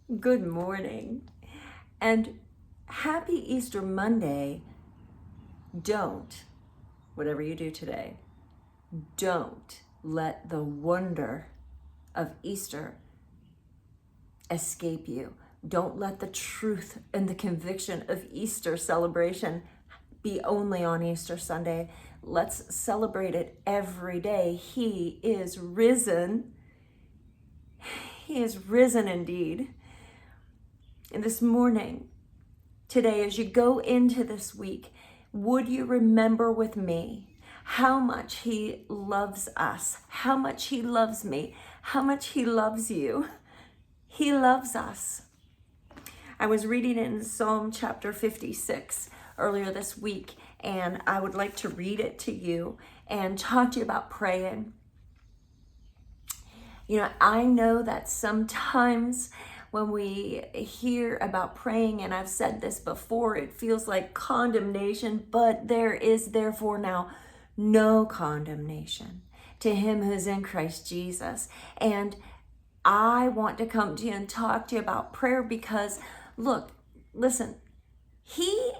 Good morning and happy Easter Monday. Don't, whatever you do today, don't let the wonder of Easter escape you. Don't let the truth and the conviction of Easter celebration be only on Easter Sunday. Let's celebrate it every day. He is risen. He is risen indeed. And this morning, today, as you go into this week, would you remember with me how much He loves us, how much He loves me, how much He loves you? He loves us. I was reading in Psalm chapter 56 earlier this week, and I would like to read it to you and talk to you about praying. You know, I know that sometimes when we hear about praying, and I've said this before, it feels like condemnation, but there is therefore now no condemnation to him who's in Christ Jesus. And I want to come to you and talk to you about prayer because, listen, He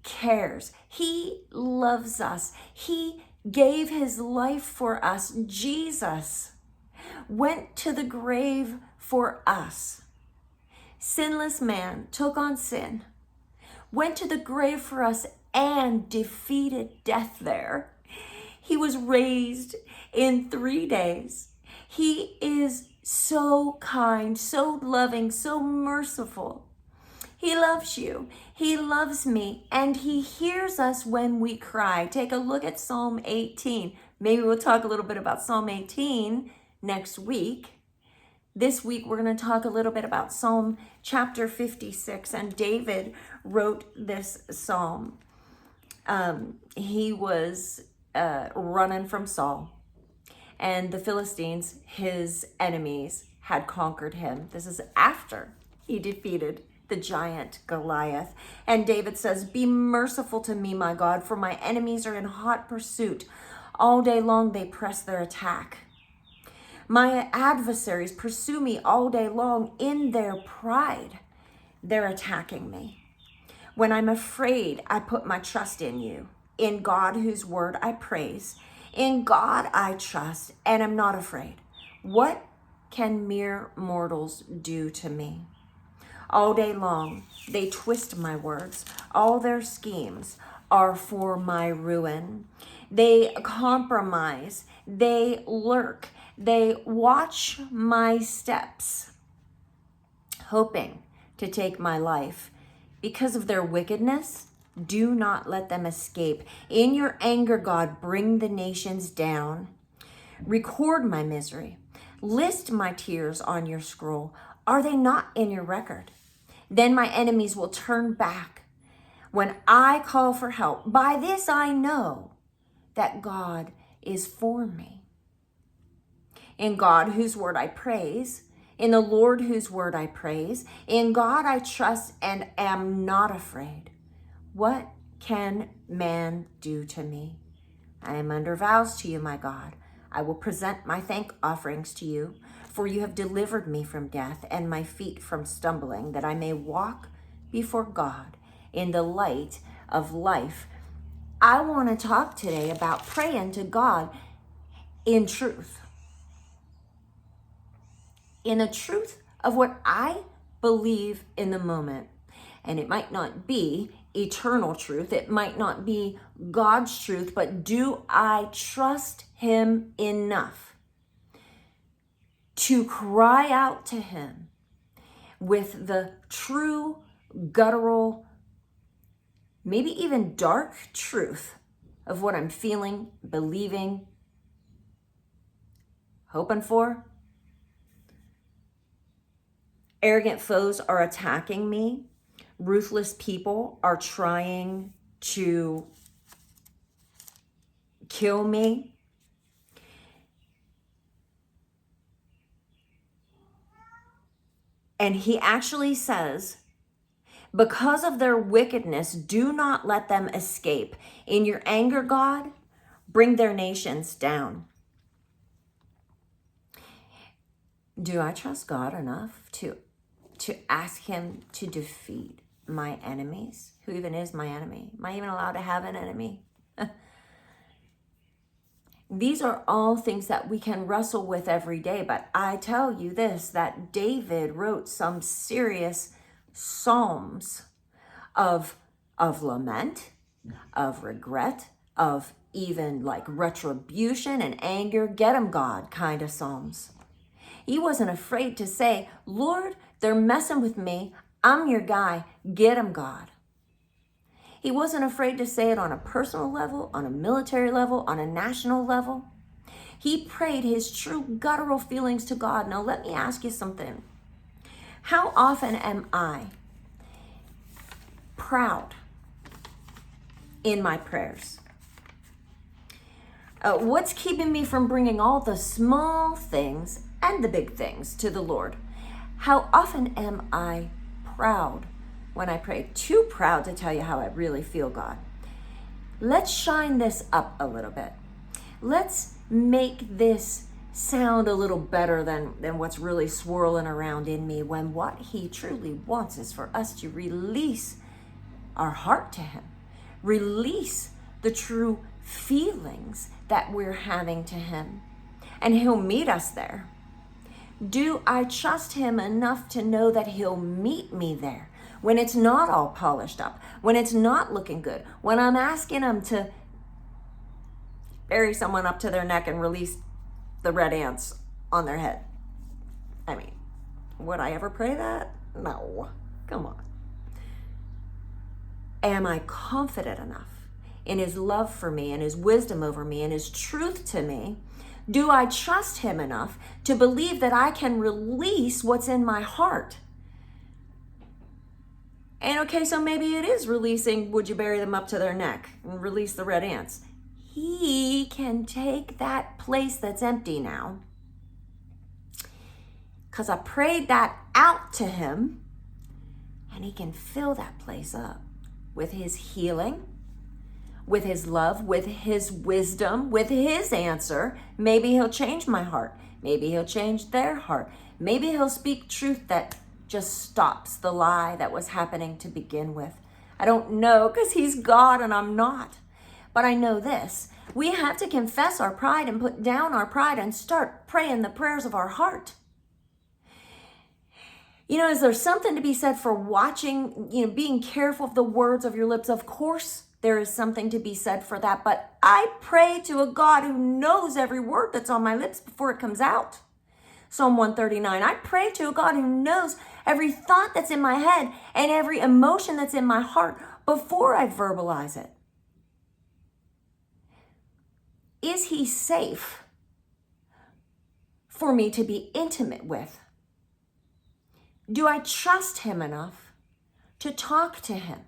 cares. He loves us. He gave His life for us. Jesus went to the grave for us. Sinless man took on sin, went to the grave for us, and defeated death there. He was raised in 3 days. He is so kind, so loving, so merciful. He loves you. He loves me. And He hears us when we cry. Take a look at Psalm 18. Maybe we'll talk a little bit about Psalm 18 next week. This week, we're going to talk a little bit about Psalm chapter 56. And David wrote this psalm. He was running from Saul. And the Philistines, his enemies, had conquered him. This is after he defeated the giant Goliath. And David says, "Be merciful to me, my God, for my enemies are in hot pursuit. All day long they press their attack. My adversaries pursue me all day long. In their pride, they're attacking me. When I'm afraid, I put my trust in you. In God, whose word I praise. In God I trust and am not afraid. What can mere mortals do to me? All day long, they twist my words. All their schemes are for my ruin. They compromise. They lurk. They watch my steps, hoping to take my life. Because of their wickedness, do not let them escape. In your anger, God, bring the nations down. Record my misery. List my tears on your scroll. Are they not in your record? Then my enemies will turn back when I call for help. By this I know that God is for me. In God, whose word I praise. In the Lord, whose word I praise. In God I trust and am not afraid. What can man do to me? I am under vows to you, my God. I will present my thank offerings to you, for you have delivered me from death and my feet from stumbling, that I may walk before God in the light of life. I want to talk today about praying to God in truth. In the truth of what I believe in the moment. And it might not be eternal truth. It might not be God's truth, but do I trust Him enough to cry out to Him with the true, guttural, maybe even dark truth of what I'm feeling, believing, hoping for? Arrogant foes are attacking me. Ruthless people are trying to kill me. And He actually says, because of their wickedness, do not let them escape. In your anger, God, bring their nations down. Do I trust God enough to to ask him to defeat my enemies. Who even is my enemy? Am I even allowed to have an enemy? These are all things that we can wrestle with every day. But I tell you this, that David wrote some serious psalms of lament, of regret, of even like retribution and anger. Get 'em, God, kind of psalms. He wasn't afraid to say, Lord, they're messing with me. I'm your guy. Get 'em, God. He wasn't afraid to say it on a personal level, on a military level, on a national level. He prayed his true guttural feelings to God. Now, let me ask you something. How often am I proud in my prayers? What's keeping me from bringing all the small things and the big things to the Lord? How often am I proud when I pray? Too proud to tell you how I really feel, God. Let's shine this up a little bit. Let's make this sound a little better than what's really swirling around in me, when what he truly wants is for us to release our heart to him. Release the true feelings that we're having to him, and he'll meet us there. Do I trust him enough to know that he'll meet me there when it's not all polished up, when it's not looking good, when I'm asking him to bury someone up to their neck and release the red ants on their head? I mean, would I ever pray that? No, come on. Am I confident enough in his love for me and his wisdom over me and his truth to me? Do I trust him enough to believe that I can release what's in my heart? And okay, so maybe it is releasing, would you bury them up to their neck and release the red ants? He can take that place that's empty now, because I prayed that out to him, and he can fill that place up with his healing, with his love, with his wisdom, with his answer. Maybe he'll change my heart. Maybe he'll change their heart. Maybe he'll speak truth that just stops the lie that was happening to begin with. I don't know, because he's God and I'm not. But I know this. We have to confess our pride and put down our pride and start praying the prayers of our heart. You know, is there something to be said for watching, being careful of the words of your lips? Of course, there is something to be said for that. But I pray to a God who knows every word that's on my lips before it comes out. Psalm 139, I pray to a God who knows every thought that's in my head and every emotion that's in my heart before I verbalize it. Is he safe for me to be intimate with? Do I trust him enough to talk to him?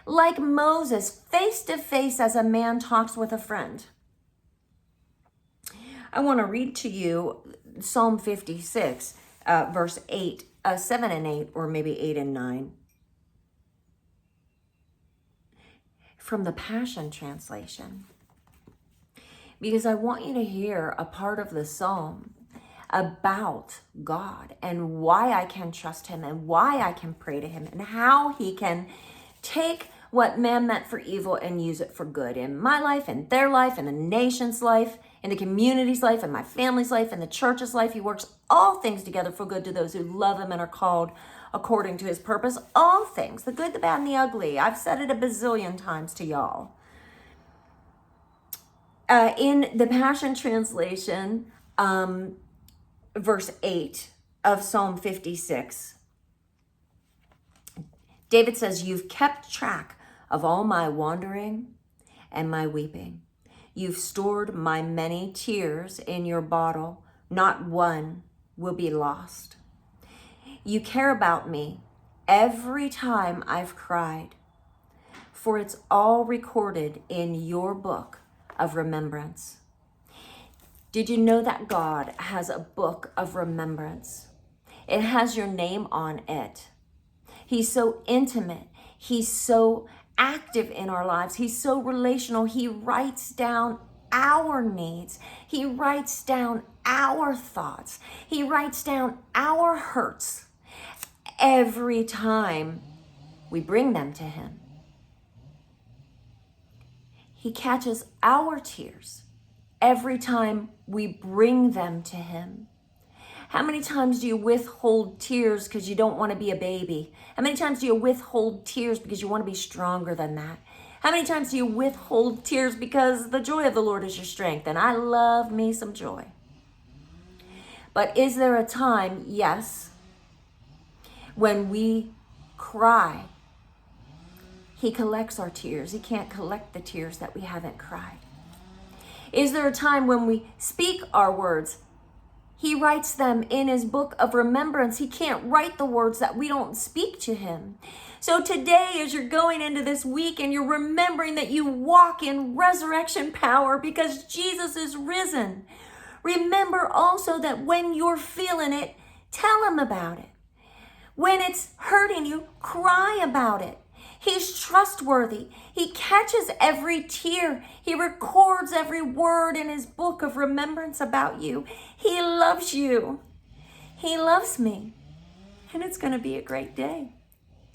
Like Moses, face to face as a man talks with a friend. I want to read to you Psalm 56, verse 8, 7 and 8, or maybe 8 and 9. From the Passion Translation. Because I want you to hear a part of the psalm about God and why I can trust him and why I can pray to him and how he can take what man meant for evil and use it for good in my life, in their life, in the nation's life, in the community's life, in my family's life, in the church's life. He works all things together for good to those who love him and are called according to his purpose. All things, the good, the bad, and the ugly. I've said it a bazillion times to y'all. In the Passion Translation, verse 8 of Psalm 56, David says, you've kept track of all my wandering and my weeping. You've stored my many tears in your bottle. Not one will be lost. You care about me every time I've cried, for it's all recorded in your book of remembrance. Did you know that God has a book of remembrance? It has your name on it. He's so intimate. He's so active in our lives. He's so relational. He writes down our needs. He writes down our thoughts. He writes down our hurts. every time we bring them to him. He catches our tears every time we bring them to him. How many times do you withhold tears because you don't want to be a baby? How many times do you withhold tears because you want to be stronger than that? How many times do you withhold tears because the joy of the Lord is your strength? And I love me some joy. But is there a time, yes, when we cry? He collects our tears. He can't collect the tears that we haven't cried. Is there a time when we speak our words? He writes them in his book of remembrance. He can't write the words that we don't speak to him. So today, as you're going into this week and you're remembering that you walk in resurrection power because Jesus is risen, remember also that when you're feeling it, tell him about it. When it's hurting you, cry about it. He's trustworthy. He catches every tear. He records every word in his book of remembrance about you. He loves you. He loves me. And it's going to be a great day.